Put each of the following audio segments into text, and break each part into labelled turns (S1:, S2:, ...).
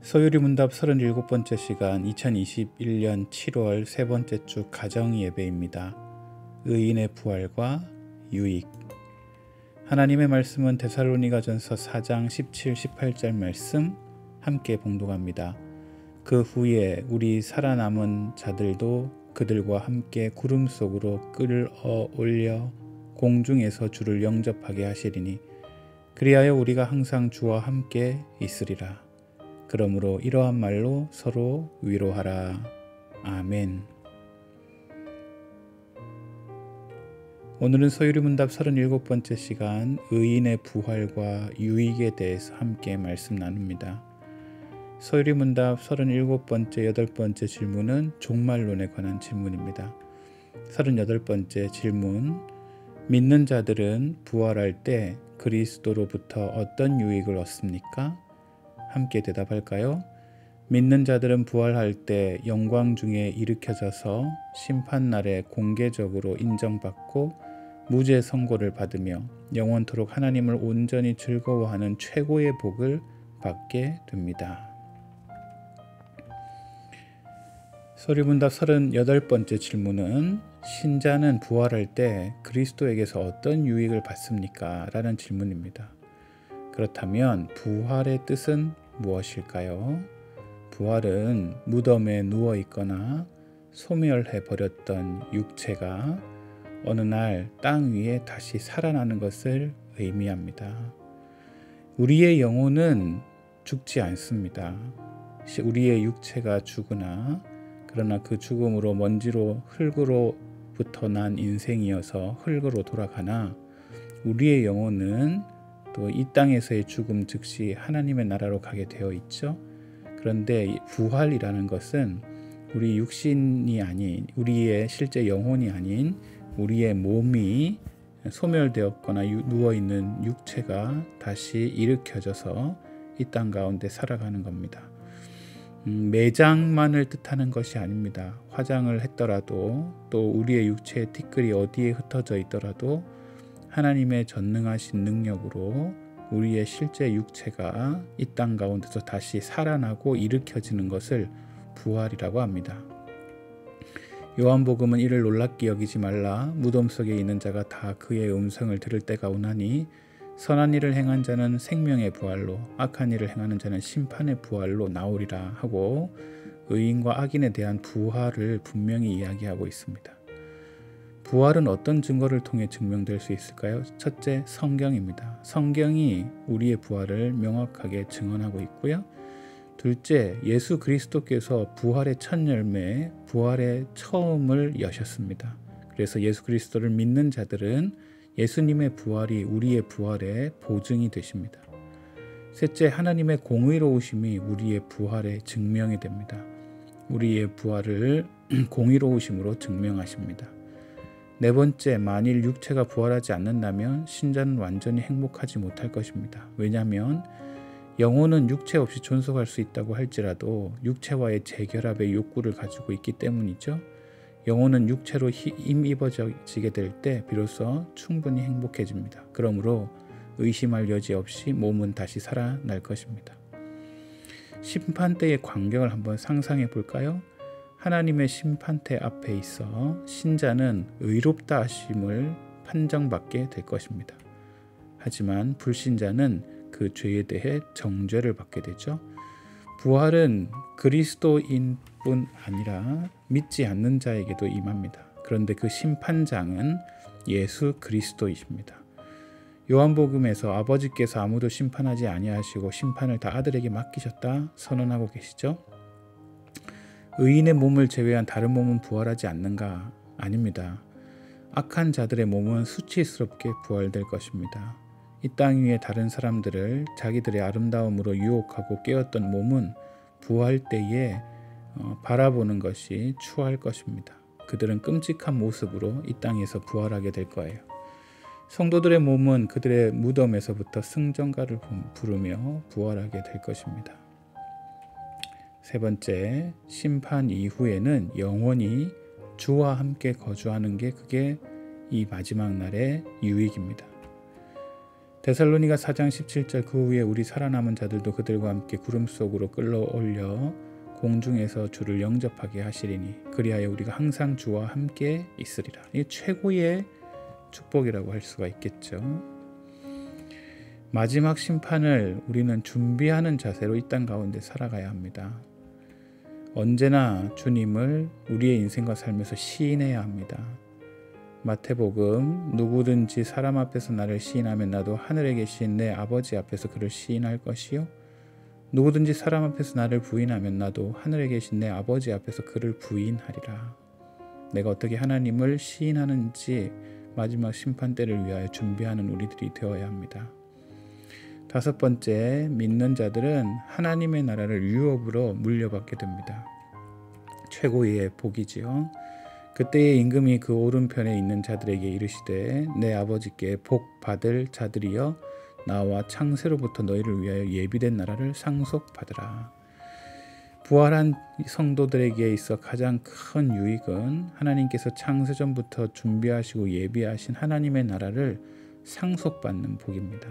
S1: 서유리 문답 37번째 시간 2021년 7월 세 번째 주 가정 예배입니다. 의인의 부활과 유익. 하나님의 말씀은 데살로니가전서 4장 17, 18절 말씀 함께 봉독합니다. 그 후에 우리 살아남은 자들도 그들과 함께 구름 속으로 끌어 올려 공중에서 주를 영접하게 하시리니 그리하여 우리가 항상 주와 함께 있으리라. 그러므로 이러한 말로 서로 위로하라. 아멘. 오늘은 서유리 문답 37번째 시간 의인의 부활과 유익에 대해서 함께 말씀 나눕니다. 서유리 문답 37번째, 8번째 질문은 종말론에 관한 질문입니다. 38번째 질문, 믿는 자들은 부활할 때 그리스도로부터 어떤 유익을 얻습니까? 함께 대답할까요? 믿는 자들은 부활할 때 영광 중에 일으켜져서 심판날에 공개적으로 인정받고 무죄 선고를 받으며 영원토록 하나님을 온전히 즐거워하는 최고의 복을 받게 됩니다. 서유리문답 38번째 질문은 신자는 부활할 때 그리스도에게서 어떤 유익을 받습니까? 라는 질문입니다. 그렇다면 부활의 뜻은 무엇일까요? 부활은 무덤에 누워 있거나 소멸해 버렸던 육체가 어느 날 땅 위에 다시 살아나는 것을 의미합니다. 우리의 영혼은 죽지 않습니다. 우리의 육체가 죽으나 그러나 그 죽음으로 먼지로 흙으로부터 난 인생이어서 흙으로 돌아가나 우리의 영혼은 또 이 땅에서의 죽음 즉시 하나님의 나라로 가게 되어 있죠. 그런데 부활이라는 것은 우리 육신이 아닌 우리의 실제 영혼이 아닌 우리의 몸이 소멸되었거나 누워있는 육체가 다시 일으켜져서 이 땅 가운데 살아가는 겁니다. 매장만을 뜻하는 것이 아닙니다. 화장을 했더라도 또 우리의 육체의 티끌이 어디에 흩어져 있더라도 하나님의 전능하신 능력으로 우리의 실제 육체가 이 땅 가운데서 다시 살아나고 일으켜지는 것을 부활이라고 합니다. 요한복음은 이를 놀랍게 여기지 말라. 무덤 속에 있는 자가 다 그의 음성을 들을 때가 오나니 선한 일을 행한 자는 생명의 부활로 악한 일을 행하는 자는 심판의 부활로 나오리라 하고 의인과 악인에 대한 부활을 분명히 이야기하고 있습니다. 부활은 어떤 증거를 통해 증명될 수 있을까요? 첫째, 성경입니다. 성경이 우리의 부활을 명확하게 증언하고 있고요. 둘째, 예수 그리스도께서 부활의 첫 열매, 부활의 처음을 여셨습니다. 그래서 예수 그리스도를 믿는 자들은 예수님의 부활이 우리의 부활의 보증이 되십니다. 셋째, 하나님의 공의로우심이 우리의 부활의 증명이 됩니다. 우리의 부활을 공의로우심으로 증명하십니다. 네 번째, 만일 육체가 부활하지 않는다면 신자는 완전히 행복하지 못할 것입니다. 왜냐하면 영혼은 육체 없이 존속할 수 있다고 할지라도 육체와의 재결합의 욕구를 가지고 있기 때문이죠. 영혼은 육체로 힘입어지게 될 때 비로소 충분히 행복해집니다. 그러므로 의심할 여지 없이 몸은 다시 살아날 것입니다. 심판대의 광경을 한번 상상해 볼까요? 하나님의 심판대 앞에 있어 신자는 의롭다 하심을 판정받게 될 것입니다. 하지만 불신자는 그 죄에 대해 정죄를 받게 되죠. 부활은 그리스도인뿐 아니라 믿지 않는 자에게도 임합니다. 그런데 그 심판장은 예수 그리스도이십니다. 요한복음에서 아버지께서 아무도 심판하지 아니하시고 심판을 다 아들에게 맡기셨다 선언하고 계시죠. 의인의 몸을 제외한 다른 몸은 부활하지 않는가? 아닙니다. 악한 자들의 몸은 수치스럽게 부활될 것입니다. 이 땅 위에 다른 사람들을 자기들의 아름다움으로 유혹하고 깨웠던 몸은 부활 때에 바라보는 것이 추할 것입니다. 그들은 끔찍한 모습으로 이 땅에서 부활하게 될 거예요. 성도들의 몸은 그들의 무덤에서부터 승전가를 부르며 부활하게 될 것입니다. 세 번째, 심판 이후에는 영원히 주와 함께 거주하는 게 그게 이 마지막 날의 유익입니다. 데살로니가 4장 17절 그 후에 우리 살아남은 자들도 그들과 함께 구름 속으로 끌어올려 공중에서 주를 영접하게 하시리니 그리하여 우리가 항상 주와 함께 있으리라. 이게 최고의 축복이라고 할 수가 있겠죠. 마지막 심판을 우리는 준비하는 자세로 이 땅 가운데 살아가야 합니다. 언제나 주님을 우리의 인생과 삶에서 시인해야 합니다. 마태복음 누구든지 사람 앞에서 나를 시인하면 나도 하늘에 계신 내 아버지 앞에서 그를 시인할 것이요 누구든지 사람 앞에서 나를 부인하면 나도 하늘에 계신 내 아버지 앞에서 그를 부인하리라. 내가 어떻게 하나님을 시인하는지 마지막 심판 때를 위하여 준비하는 우리들이 되어야 합니다. 5번째, 믿는 자들은 하나님의 나라를 유업으로 물려받게 됩니다. 최고의 복이지요. 그때의 임금이 그 오른편에 있는 자들에게 이르시되 내 아버지께 복 받을 자들이여 나와 창세로부터 너희를 위하여 예비된 나라를 상속받으라. 부활한 성도들에게 있어 가장 큰 유익은 하나님께서 창세전부터 준비하시고 예비하신 하나님의 나라를 상속받는 복입니다.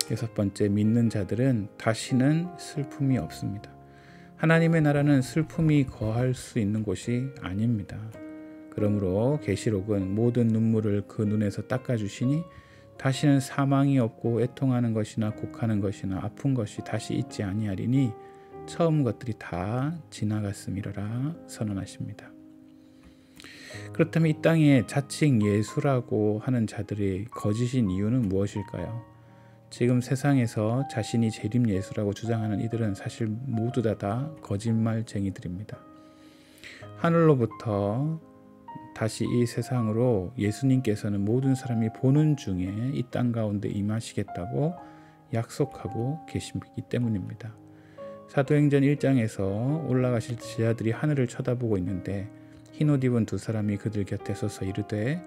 S1: 6번째, 믿는 자들은 다시는 슬픔이 없습니다. 하나님의 나라는 슬픔이 거할 수 있는 곳이 아닙니다. 그러므로 계시록은 모든 눈물을 그 눈에서 닦아주시니 다시는 사망이 없고 애통하는 것이나 곡하는 것이나 아픈 것이 다시 있지 아니하리니 처음 것들이 다 지나갔음이로라 선언하십니다. 그렇다면 이 땅에 자칭 예수라고 하는 자들이 거짓인 이유는 무엇일까요? 지금 세상에서 자신이 재림 예수라고 주장하는 이들은 사실 모두 다 거짓말쟁이들입니다. 하늘로부터 다시 이 세상으로 예수님께서는 모든 사람이 보는 중에 이 땅 가운데 임하시겠다고 약속하고 계시기 때문입니다. 사도행전 1장에서 올라가실 제자들이 하늘을 쳐다보고 있는데 흰옷 입은 두 사람이 그들 곁에 서서 이르되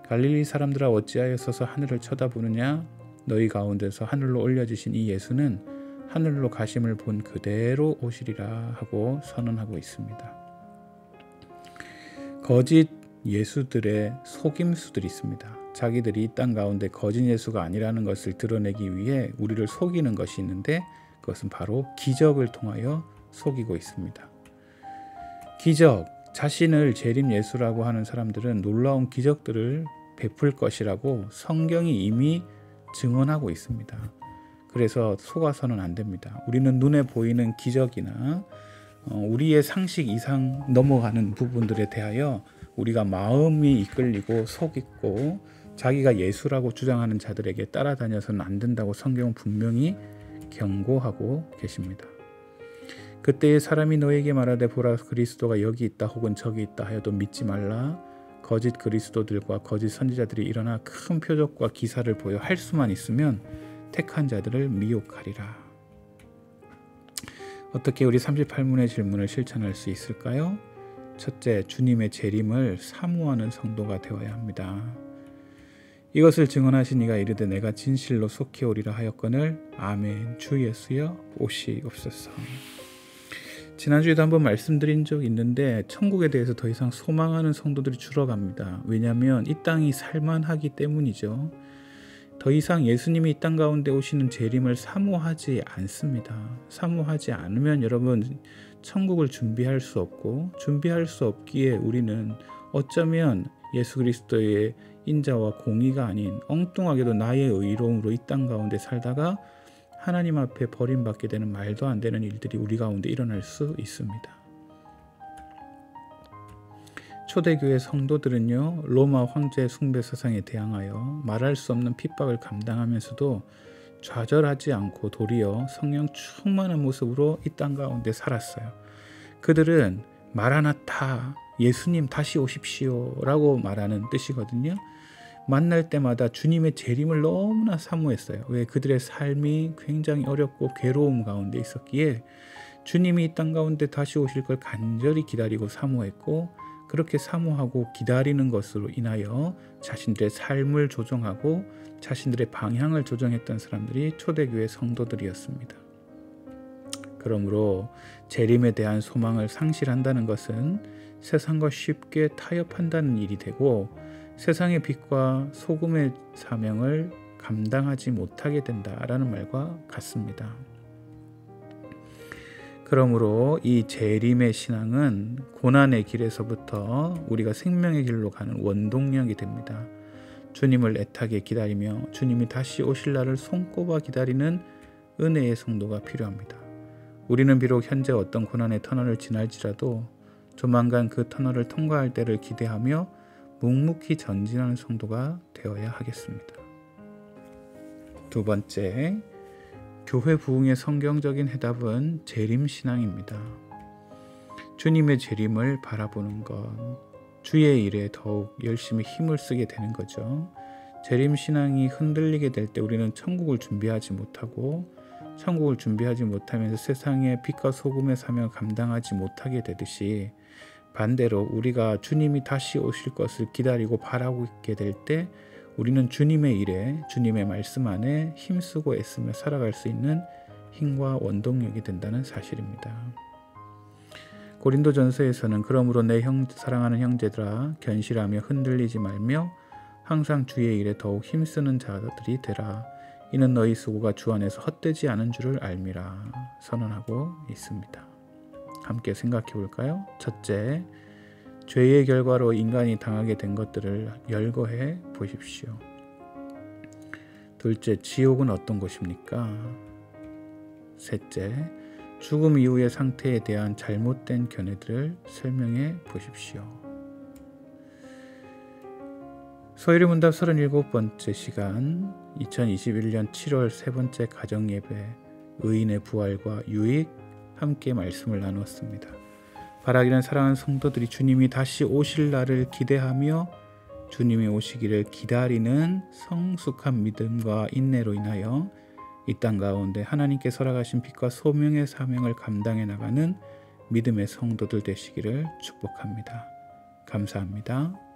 S1: 갈릴리 사람들아 어찌하여 서서 하늘을 쳐다보느냐 너희 가운데서 하늘로 올려지신 이 예수는 하늘로 가심을 본 그대로 오시리라 하고 선언하고 있습니다. 거짓 예수들의 속임수들이 있습니다. 자기들이 이 땅 가운데 거짓 예수가 아니라는 것을 드러내기 위해 우리를 속이는 것이 있는데 그것은 바로 기적을 통하여 속이고 있습니다. 기적, 자신을 재림 예수라고 하는 사람들은 놀라운 기적들을 베풀 것이라고 성경이 이미 증언하고 있습니다. 그래서 속아서는 안 됩니다. 우리는 눈에 보이는 기적이나 우리의 상식 이상 넘어가는 부분들에 대하여 우리가 마음이 이끌리고 속이고 자기가 예수라고 주장하는 자들에게 따라다녀서는 안 된다고 성경은 분명히 경고하고 계십니다. 그때의 사람이 너에게 말하되 보라 그리스도가 여기 있다 혹은 저기 있다 하여도 믿지 말라. 거짓 그리스도들과 거짓 선지자들이 일어나 큰 표적과 기사를 보여 할 수만 있으면 택한 자들을 미혹하리라. 어떻게 우리 38문의 질문을 실천할 수 있을까요? 첫째, 주님의 재림을 사모하는 성도가 되어야 합니다. 이것을 증언하신 이가 이르되 내가 진실로 속히 오리라 하였거늘 아멘 주 예수여 오시옵소서. 지난주에도 한번 말씀드린 적이 있는데 천국에 대해서 더 이상 소망하는 성도들이 줄어갑니다. 왜냐하면 이 땅이 살만하기 때문이죠. 더 이상 예수님이 이 땅 가운데 오시는 재림을 사모하지 않습니다. 사모하지 않으면 여러분 천국을 준비할 수 없고 준비할 수 없기에 우리는 어쩌면 예수 그리스도의 인자와 공의가 아닌 엉뚱하게도 나의 의로움으로 이 땅 가운데 살다가 하나님 앞에 버림받게 되는 말도 안 되는 일들이 우리 가운데 일어날 수 있습니다. 초대교회 성도들은요, 로마 황제 숭배 사상에 대항하여 말할 수 없는 핍박을 감당하면서도 좌절하지 않고 도리어 성령 충만한 모습으로 이 땅 가운데 살았어요. 그들은 마라나타, 예수님 다시 오십시오 라고 말하는 뜻이거든요. 만날 때마다 주님의 재림을 너무나 사모했어요. 왜? 그들의 삶이 굉장히 어렵고 괴로움 가운데 있었기에 주님이 이 땅 가운데 다시 오실 걸 간절히 기다리고 사모했고 그렇게 사모하고 기다리는 것으로 인하여 자신들의 삶을 조정하고 자신들의 방향을 조정했던 사람들이 초대교회 성도들이었습니다. 그러므로 재림에 대한 소망을 상실한다는 것은 세상과 쉽게 타협한다는 일이 되고 세상의 빛과 소금의 사명을 감당하지 못하게 된다라는 말과 같습니다. 그러므로 이 재림의 신앙은 고난의 길에서부터 우리가 생명의 길로 가는 원동력이 됩니다. 주님을 애타게 기다리며 주님이 다시 오실 날을 손꼽아 기다리는 은혜의 성도가 필요합니다. 우리는 비록 현재 어떤 고난의 터널을 지날지라도 조만간 그 터널을 통과할 때를 기대하며 묵묵히 전진하는 성도가 되어야 하겠습니다. 두 번째, 교회 부흥의 성경적인 해답은 재림신앙입니다. 주님의 재림을 바라보는 것, 주의 일에 더욱 열심히 힘을 쓰게 되는 거죠. 재림신앙이 흔들리게 될 때 우리는 천국을 준비하지 못하고 천국을 준비하지 못하면서 세상의 빛과 소금의 사명을 감당하지 못하게 되듯이 반대로 우리가 주님이 다시 오실 것을 기다리고 바라고 있게 될 때 우리는 주님의 일에 주님의 말씀 안에 힘쓰고 애쓰며 살아갈 수 있는 힘과 원동력이 된다는 사실입니다. 고린도전서에서는 그러므로 내 사랑하는 형제들아 견실하며 흔들리지 말며 항상 주의 일에 더욱 힘쓰는 자들이 되라. 이는 너희 수고가 주 안에서 헛되지 않은 줄을 알미라 선언하고 있습니다. 함께 생각해 볼까요? 첫째, 죄의 결과로 인간이 당하게 된 것들을 열거해 보십시오. 둘째, 지옥은 어떤 곳입니까? 셋째, 죽음 이후의 상태에 대한 잘못된 견해들을 설명해 보십시오. 소일의 문답 37번째 시간, 2021년 7월 세 번째 가정예배, 의인의 부활과 유익 함께 말씀을 나누었습니다. 바라기는 사랑하는 성도들이 주님이 다시 오실 날을 기대하며 주님이 오시기를 기다리는 성숙한 믿음과 인내로 인하여 이 땅 가운데 하나님께 설하신 빛과 소명의 사명을 감당해 나가는 믿음의 성도들 되시기를 축복합니다. 감사합니다.